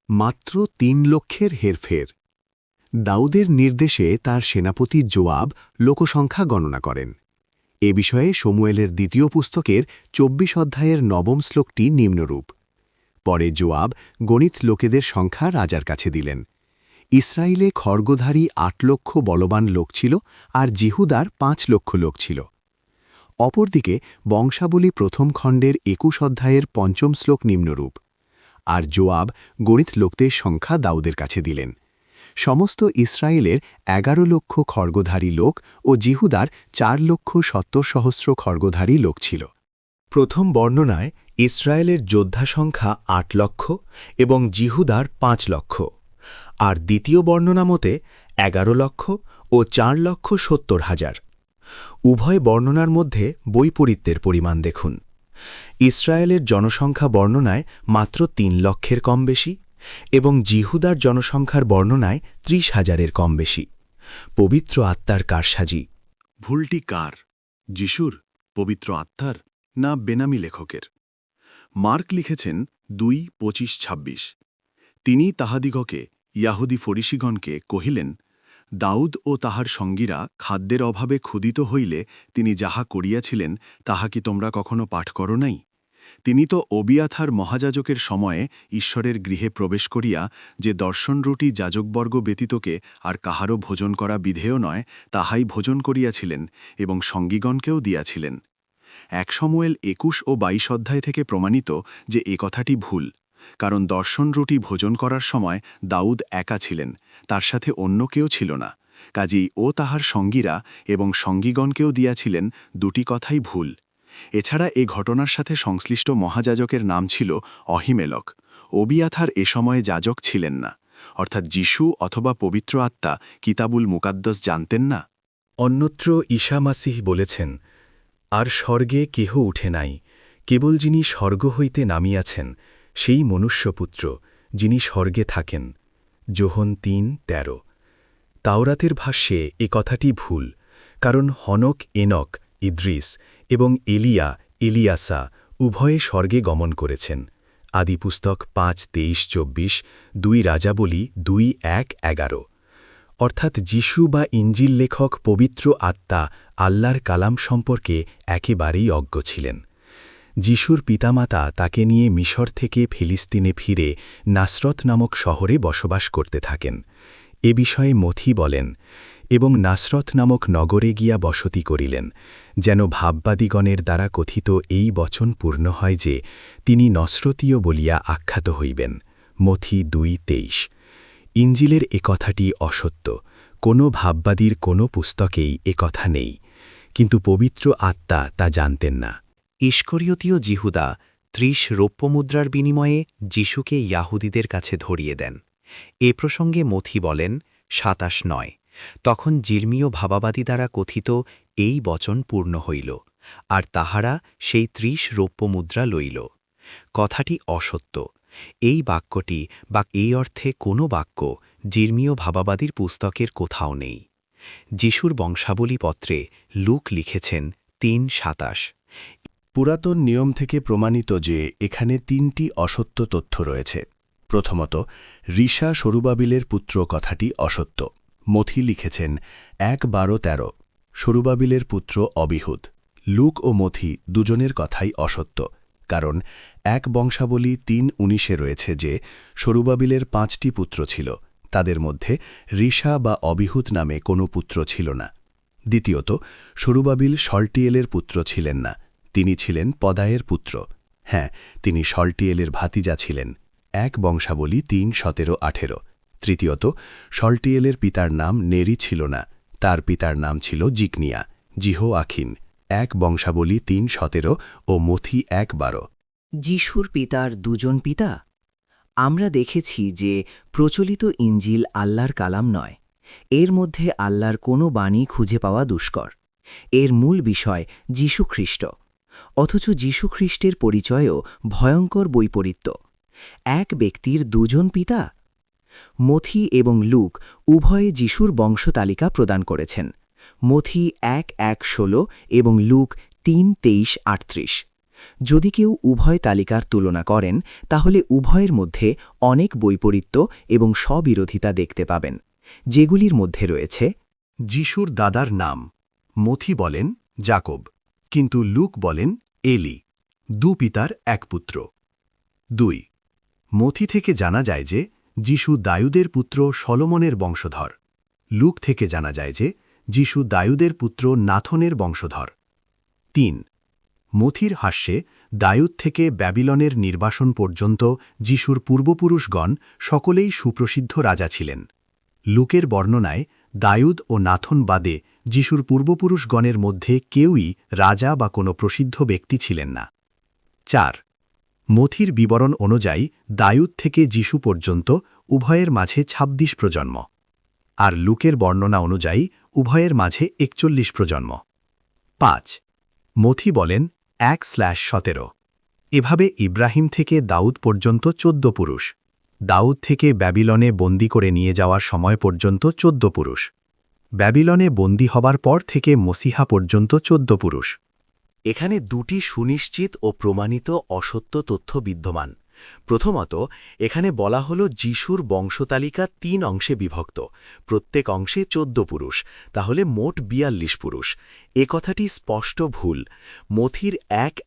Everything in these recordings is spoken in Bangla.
মাত্র ৩,০০,০০০ হেরফের। দাউদের নির্দেশে তার সেনাপতি যোয়াব লোকসংখ্যা গণনা করেন। এ বিষয়ে শমুয়েলের দ্বিতীয় পুস্তকের ২৪ অধ্যায়ের ৯ম শ্লোকটি নিম্নরূপ। পরে যোয়াব গণিত লোকেদের সংখ্যা রাজার কাছে দিলেন। ইসরায়েলে খড়গধারী ৮ লক্ষ বলবান লোক ছিল, আর জিহুদার ৫ লক্ষ লোক ছিল। অপরদিকে বংশাবলী প্রথম খণ্ডের ২১ অধ্যায়ের ৫ম শ্লোক নিম্নরূপ। আর যোয়াব গণিত লোকদের সংখ্যা দাউদের কাছে দিলেন। সমস্ত ইসরায়েলের ১১ লক্ষ খড়গধারী লোক ও জিহুদার ৪,৭০,০০০ খড়গধারী লোক ছিল। প্রথম বর্ণনায় ইসরায়েলের যোদ্ধা সংখ্যা ৮ লক্ষ এবং জিহুদার ৫ লক্ষ, আর দ্বিতীয় বর্ণনা মতে ১১ লক্ষ ও ৪,৭০,০০০। উভয় বর্ণনার মধ্যে বৈপরীত্যের পরিমাণ দেখুন। ইসরায়েলের জনসংখ্যা বর্ণনায় মাত্র ৩ লক্ষের কম বেশি এবং জিহুদার জনসংখ্যার বর্ণনায় ৩০,০০০-এর কম বেশি। পবিত্র আত্মার কারসাজি। ভুলটি কার, যিশুর, পবিত্র আত্মার, না বেনামি লেখকের? মার্ক লিখেছেন ২:২৫-২৬। তিনি তাহাদিগকে, ইয়াহুদি ফরিসিগণকে কহিলেন, দাউদ ও তাহার সঙ্গীরা খাদ্যের অভাবে ক্ষুধিত হইলে তিনি যাহা করিয়াছিলেন তাহা কি তোমরা কখনো পাঠ করো নাই? তিনি তো অবিয়াথার মহাযাজকের সময়ে ঈশ্বরের গৃহে প্রবেশ করিয়া যে দর্শনরুটি যাজকবর্গ ব্যতীতকে আর কাহারও ভোজন করা বিধেয় নয়, তাহাই ভোজন করিয়াছিলেন এবং সঙ্গীগণকেও দিয়াছিলেন। ১ শমুয়েল ২১ ও ২২ অধ্যায় থেকে প্রমাণিত যে এ কথাটি ভুল, কারণ দর্শনরুটি ভোজন করার সময় দাউদ একা ছিলেন, তার সাথে অন্য কেউ ছিল না। কাজেই ও তাহার সঙ্গীরা এবং সঙ্গীগণকেও দিয়াছিলেন, দুটি কথাই ভুল। এছাড়া এ ঘটনার সাথে সংশ্লিষ্ট মহাযাজকের নাম ছিল অহিমেলক। অবিয়াথার এ সময়ে যাজক ছিলেন না, অর্থাৎ যিশু অথবা পবিত্র আত্মা কিতাবুল মুকাদ্দস জানতেন না। অন্যত্র ঈসা মাসিহ বলেছেন, আর স্বর্গে কেহ উঠে নাই, কেবল যিনি স্বর্গ হইতে নামিয়াছেন, সেই মনুষ্যপুত্র, যিনি স্বর্গে থাকেন। যোহন ৩:১৩। তাওরাতের ভাষ্যে এ কথাটি ভুল, কারণ হনক, এনক, ইদ্রিস এবং এলিয়া, এলিয়াসা উভয়ে স্বর্গে গমন করেছেন। আদিপুস্তক ৫:২৩-২৪, ২ রাজাবলী ২:১-১১। অর্থাৎ যিশু বা ইঞ্জিল লেখক পবিত্র আত্মা আল্লাহর কালাম সম্পর্কে একেবারেই অজ্ঞ ছিলেন। যিশুর পিতামাতা তাকে নিয়ে মিশর থেকে ফিলিস্তিনে ফিরে নাসরত নামক শহরে বসবাস করতে থাকেন। এ বিষয়ে মথি বলেন, এবং নাসরত নামক নগরে গিয়া বসতি করিলেন, যেন ভাববাদীগণের দ্বারা কথিত এই বচন পূর্ণ হয় যে তিনি নসরতীয় বলিয়া আখ্যাত হইবেন। মথি ২:২৩। ইঞ্জিলের এ কথাটি অসত্য। কোনো ভাববাদীর কোনো পুস্তকেই এ কথা নেই, কিন্তু পবিত্র আত্মা তা জানতেন না। ইস্করিয়তীয় জিহুদা ৩০ রৌপ্যমুদ্রার বিনিময়ে যিশুকে ইয়াহুদীদের কাছে ধরিয়ে দেন। এ প্রসঙ্গে মথি বলেন ২৭:৯, তখন জির্মীয় ভাবাবাদী দ্বারা কথিত এই বচন পূর্ণ হইল, আর তাহারা সেই ৩০ রৌপ্যমুদ্রা লইল। কথাটি অসত্য। এই বাক্যটি বা এই অর্থে কোনো বাক্য জির্মীয় ভাবাবাদীর পুস্তকের কোথাও নেই। যিশুর বংশাবলী পত্রে লুক লিখেছেন ৩:২৭। পুরাতন নিয়ম থেকে প্রমাণিত যে এখানে ৩টি অসত্য তথ্য রয়েছে। প্রথমত, রিশা সরুবাবিলের পুত্র কথাটি অসত্য। মথি লিখেছেন ১:১২-১৩, সরুবাবিলের পুত্র অবিহুদ। লুক ও মথি দুজনের কথাই অসত্য, কারণ ১ বংশাবলী ৩:১৯-এ রয়েছে যে সরুবাবিলের ৫টি পুত্র ছিল, তাদের মধ্যে রিশা বা অবিহুদ নামে কোনো পুত্র ছিল না। দ্বিতীয়ত, সরুবাবিল শলটিয়েলের পুত্র ছিলেন না, তিনি ছিলেন পদায়ের পুত্র। হ্যাঁ, তিনি শলটিয়েলের ভাতিজা ছিলেন। ১ বংশাবলী ৩:১৭-১৮। তৃতীয়ত, শলটিয়েলের পিতার নাম নেরি ছিল না, তার পিতার নাম ছিল জিকনিয়া, জিহোয়াখিন। ১ বংশাবলী ৩:১৭ ও মথি ১:১২। যিশুর পিতার দুজন পিতা? আমরা দেখেছি যে প্রচলিত ইঞ্জিল আল্লাহর কালাম নয়। এর মধ্যে আল্লাহর কোনো বাণী খুঁজে পাওয়া দুষ্কর। এর মূল বিষয় যীশুখ্রিস্ট, অথচ যীশুখ্রিস্টের পরিচয়ও ভয়ঙ্কর বৈপরীত্য। এক ব্যক্তির দুজন পিতা? মথি এবং লুক উভয়ে যিশুর বংশতালিকা প্রদান করেছেন। মথি ১:১-১৬ এবং লুক ৩:২৩-৩৮। যদি কেউ উভয় তালিকার তুলনা করেন তাহলে উভয়ের মধ্যে অনেক বৈপরীত্য এবং স্ববিরোধিতা দেখতে পাবেন, যেগুলির মধ্যে রয়েছে যিশুর দাদার নাম। মথি বলেন জাকব, কিন্তু লুক বলেন এলি, পিতার এক পুত্র। 2 মথি থেকে জানা যায় যে যিশু দায়ুদের পুত্র সলোমনের বংশধর। লুক থেকে জানা যায় যে যিশু দায়ুদের পুত্র নাথনের বংশধর। 3 মথির হাস্যে দায়ুদ থেকে ব্যাবিলনের নির্বাসন পর্যন্ত যিশুর পূর্বপুরুষগণ সকলেই সুপ্রসিদ্ধ রাজা ছিলেন। লুকের বর্ণনায় দায়ুদ ও নাথন বাদে যিশুর পূর্বপুরুষগণের মধ্যে কেউই রাজা বা কোনো প্রসিদ্ধ ব্যক্তি ছিলেন না। 4 মথির বিবরণ অনুযায়ী দায়ুদ থেকে যিশু পর্যন্ত উভয়ের মাঝে ২৬ প্রজন্ম, আর লুকের বর্ণনা অনুযায়ী উভয়ের মাঝে ৪১ প্রজন্ম। 5 মথি বলেন 1/17। এভাবে ইব্রাহিম থেকে দাউদ পর্যন্ত 14 পুরুষ, দাউদ থেকে ব্যাবিলনে বন্দী করে নিয়ে যাওয়ার সময় পর্যন্ত 14 পুরুষ, ব্যাবিলনে বন্দী হবার পর থেকে মসিহা পর্যন্ত 14 পুরুষ। এখানে দুটি সুনিশ্চিত ও প্রমাণিত অসত্য তথ্য বিদ্যমান। প্রথমত, এখানে বলা হল যিশুর বংশতালিকা 3 অংশে বিভক্ত, প্রত্যেক অংশে 14 পুরুষ, তাহলে মোট 42 পুরুষ। এ কথাটি স্পষ্ট ভুল। মথির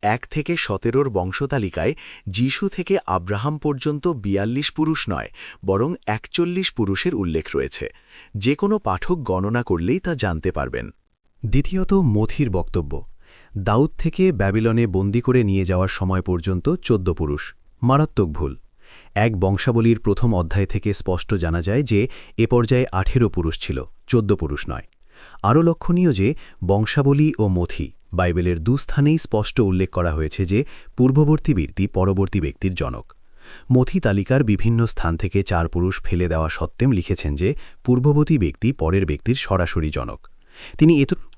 1 থেকে 17 বংশতালিকায় যিশু থেকে আব্রাহাম পর্যন্ত 42 পুরুষ নয়, বরং 41 পুরুষের উল্লেখ রয়েছে। যে কোনো পাঠক গণনা করলেই তা জানতে পারবেন। দ্বিতীয়ত, মথির বক্তব্য দাউদ থেকে ব্যাবিলনে বন্দী করে নিয়ে যাওয়ার সময় পর্যন্ত 14 পুরুষ, মারাত্মক ভুল। এক বংশাবলীর প্রথম অধ্যায় থেকে স্পষ্ট জানা যায় যে এ পর্যায়ে 18 পুরুষ ছিল, 14 পুরুষ নয়। আরও লক্ষণীয় যে বংশাবলী ও মথি বাইবেলের দুস্থানেই স্পষ্ট উল্লেখ করা হয়েছে যে পূর্ববর্তী ব্যক্তি পরবর্তী ব্যক্তির জনক। মথি তালিকার বিভিন্ন স্থান থেকে 4 পুরুষ ফেলে দেওয়া সত্ত্বেও লিখেছেন যে পূর্ববর্তী ব্যক্তি পরের ব্যক্তির সরাসরি জনক। তিনি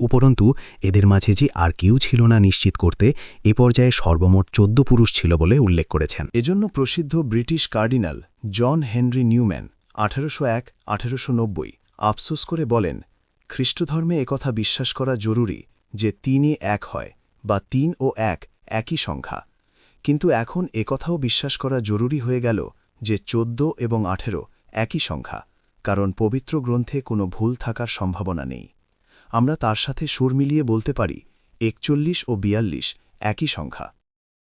উপরন্তু এদের মাঝে যে আর কেউ ছিল না নিশ্চিত করতে এ পর্যায়ে সর্বমোট 14 পুরুষ ছিল বলে উল্লেখ করেছেন। এজন্য প্রসিদ্ধ British cardinal John Henry Newman 1801-1890 আফসোস করে বলেন, খ্রিস্টধর্মে একথা বিশ্বাস করা জরুরি যে 3 এক হয় বা 3 ও 1 একই সংখ্যা, কিন্তু এখন একথাও বিশ্বাস করা জরুরি হয়ে গেল যে 14 এবং 18 একই সংখ্যা, কারণ পবিত্র গ্রন্থে কোনো ভুল থাকার সম্ভাবনা নেই। আমরা তার সাথে সুর মিলিয়ে বলতে পারি 41 ও 42 একই সংখ্যা।